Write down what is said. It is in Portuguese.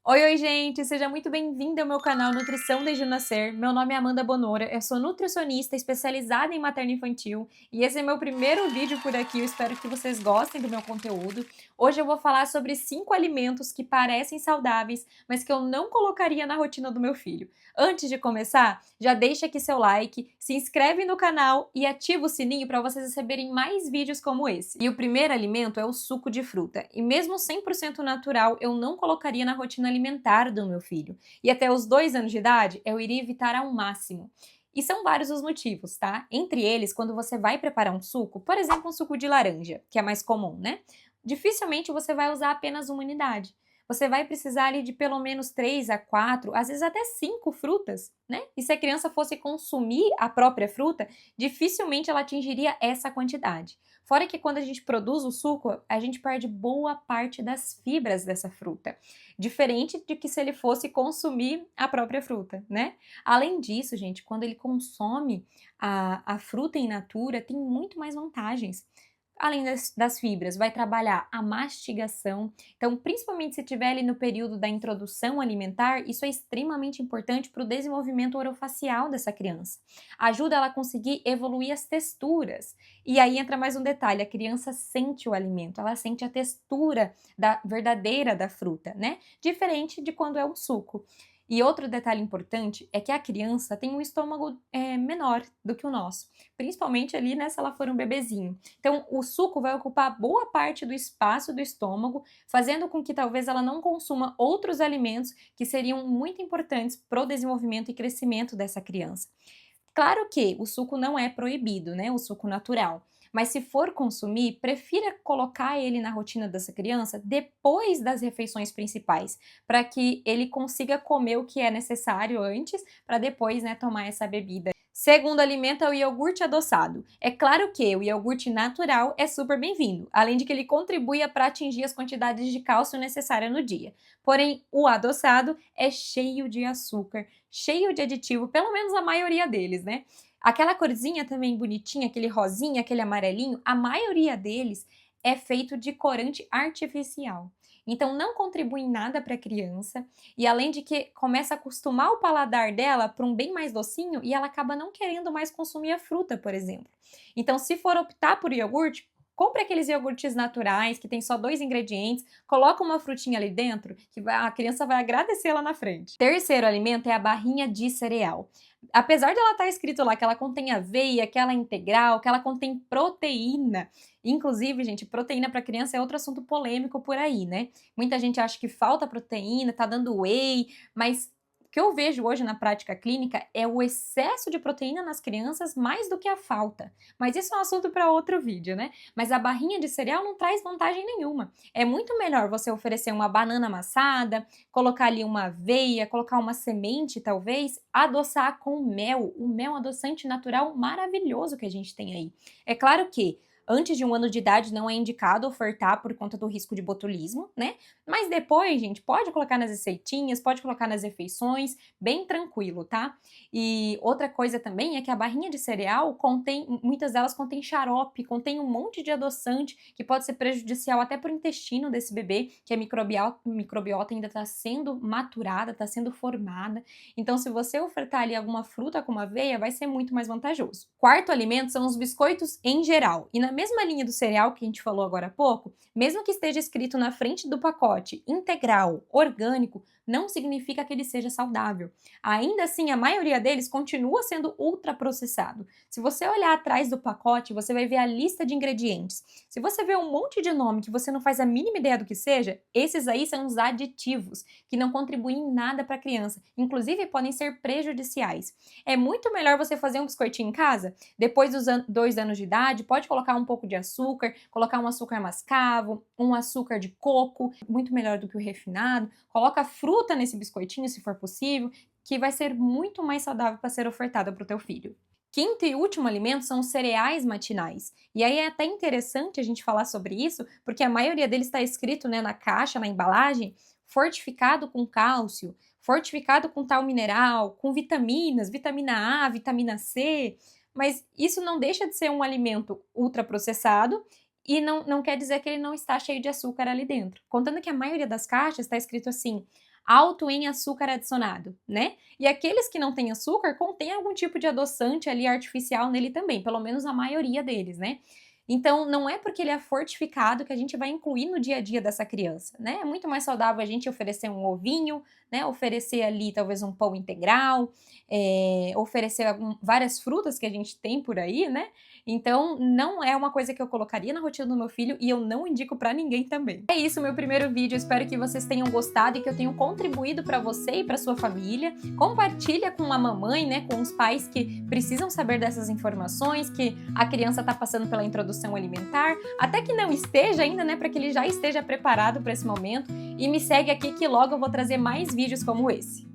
Oi, gente! Seja muito bem-vinda ao meu canal Nutrição Desde o Nascer. Meu nome é Amanda Bonora, eu sou nutricionista especializada em materno-infantil e esse é meu primeiro vídeo por aqui, eu espero que vocês gostem do meu conteúdo. Hoje eu vou falar sobre 5 alimentos que parecem saudáveis, mas que eu não colocaria na rotina do meu filho. Antes de começar, já deixa aqui seu like, se inscreve no canal e ativa o sininho para vocês receberem mais vídeos como esse. E o primeiro alimento é o suco de fruta, e mesmo 100% natural, eu não colocaria na rotina alimentar do meu filho. E até os 2 anos de idade, eu iria evitar ao máximo. E são vários os motivos, tá? Entre eles, quando você vai preparar um suco, por exemplo, um suco de laranja, que é mais comum, né? Dificilmente você vai usar apenas uma unidade. Você vai precisar ali de pelo menos 3 a 4, às vezes até 5 frutas, né? E se a criança fosse consumir a própria fruta, dificilmente ela atingiria essa quantidade. Fora que quando a gente produz o suco, a gente perde boa parte das fibras dessa fruta. Diferente de que se ele fosse consumir a própria fruta, né? Além disso, gente, quando ele consome a fruta in natura, tem muito mais vantagens. Além das fibras, vai trabalhar a mastigação. Então, principalmente se estiver ali no período da introdução alimentar, isso é extremamente importante para o desenvolvimento orofacial dessa criança. Ajuda ela a conseguir evoluir as texturas. E aí entra mais um detalhe, a criança sente o alimento, ela sente a textura verdadeira da fruta, né? Diferente de quando é um suco. E outro detalhe importante é que a criança tem um estômago menor do que o nosso, principalmente ali, né, se ela for um bebezinho. Então, o suco vai ocupar boa parte do espaço do estômago, fazendo com que talvez ela não consuma outros alimentos que seriam muito importantes para o desenvolvimento e crescimento dessa criança. Claro que o suco não é proibido, né? O suco natural. Mas se for consumir, prefira colocar ele na rotina dessa criança depois das refeições principais, para que ele consiga comer o que é necessário antes, para depois, né, tomar essa bebida. Segundo alimento é o iogurte adoçado. É claro que o iogurte natural é super bem-vindo, além de que ele contribui para atingir as quantidades de cálcio necessárias no dia. Porém, o adoçado é cheio de açúcar, cheio de aditivo, pelo menos a maioria deles, né? Aquela corzinha também bonitinha, aquele rosinha, aquele amarelinho, a maioria deles é feito de corante artificial. Então não contribui em nada para a criança e além de que começa a acostumar o paladar dela para um bem mais docinho e ela acaba não querendo mais consumir a fruta, por exemplo. Então se for optar por iogurte, compre aqueles iogurtes naturais que tem só 2 ingredientes, coloca uma frutinha ali dentro que a criança vai agradecer lá na frente. Terceiro alimento é a barrinha de cereal. Apesar de ela estar escrito lá que ela contém aveia, que ela é integral, que ela contém proteína, inclusive, gente, proteína para criança é outro assunto polêmico por aí, né? Muita gente acha que falta proteína, tá dando whey, mas o que eu vejo hoje na prática clínica é o excesso de proteína nas crianças mais do que a falta. Mas isso é um assunto para outro vídeo, né? Mas a barrinha de cereal não traz vantagem nenhuma. É muito melhor você oferecer uma banana amassada, colocar ali uma aveia, colocar uma semente, talvez, adoçar com mel, o mel adoçante natural maravilhoso que a gente tem aí. É claro que antes de 1 ano de idade não é indicado ofertar por conta do risco de botulismo, né? Mas depois, gente, pode colocar nas receitinhas, pode colocar nas refeições, bem tranquilo, tá? E outra coisa também é que a barrinha de cereal contém, muitas delas contém xarope, contém um monte de adoçante que pode ser prejudicial até para o intestino desse bebê, que a microbiota ainda está sendo maturada, está sendo formada. Então, se você ofertar ali alguma fruta como aveia, vai ser muito mais vantajoso. Quarto alimento são os biscoitos em geral. E na mesma linha do cereal que a gente falou agora há pouco, mesmo que esteja escrito na frente do pacote integral, orgânico, não significa que ele seja saudável. Ainda assim, a maioria deles continua sendo ultraprocessado. Se você olhar atrás do pacote, você vai ver a lista de ingredientes. Se você vê um monte de nome que você não faz a mínima ideia do que seja, esses aí são os aditivos, que não contribuem em nada para a criança. Inclusive, podem ser prejudiciais. É muito melhor você fazer um biscoitinho em casa, depois dos 2 anos de idade, pode colocar um pouco de açúcar, colocar um açúcar mascavo, um açúcar de coco, muito melhor do que o refinado. Coloca fruta nesse biscoitinho, se for possível, que vai ser muito mais saudável para ser ofertada para o teu filho. Quinto e último alimento são os cereais matinais. E aí é até interessante a gente falar sobre isso, porque a maioria deles está escrito, né, na caixa, na embalagem, fortificado com cálcio, fortificado com tal mineral, com vitaminas, vitamina A, vitamina C, mas isso não deixa de ser um alimento ultraprocessado e não quer dizer que ele não está cheio de açúcar ali dentro. Contando que a maioria das caixas está escrito assim, alto em açúcar adicionado, né? E aqueles que não têm açúcar contém algum tipo de adoçante ali artificial nele também, pelo menos a maioria deles, né? Então, não é porque ele é fortificado que a gente vai incluir no dia a dia dessa criança, né? É muito mais saudável a gente oferecer um ovinho, né? Oferecer ali talvez um pão integral, oferecer várias frutas que a gente tem por aí, né? Então, não é uma coisa que eu colocaria na rotina do meu filho e eu não indico pra ninguém também. É isso, meu primeiro vídeo. Espero que vocês tenham gostado e que eu tenha contribuído pra você e pra sua família. Compartilha com a mamãe, né? Com os pais que precisam saber dessas informações, que a criança tá passando pela introdução alimentar, até que não esteja ainda, né? Para que ele já esteja preparado para esse momento. E me segue aqui que logo eu vou trazer mais vídeos como esse.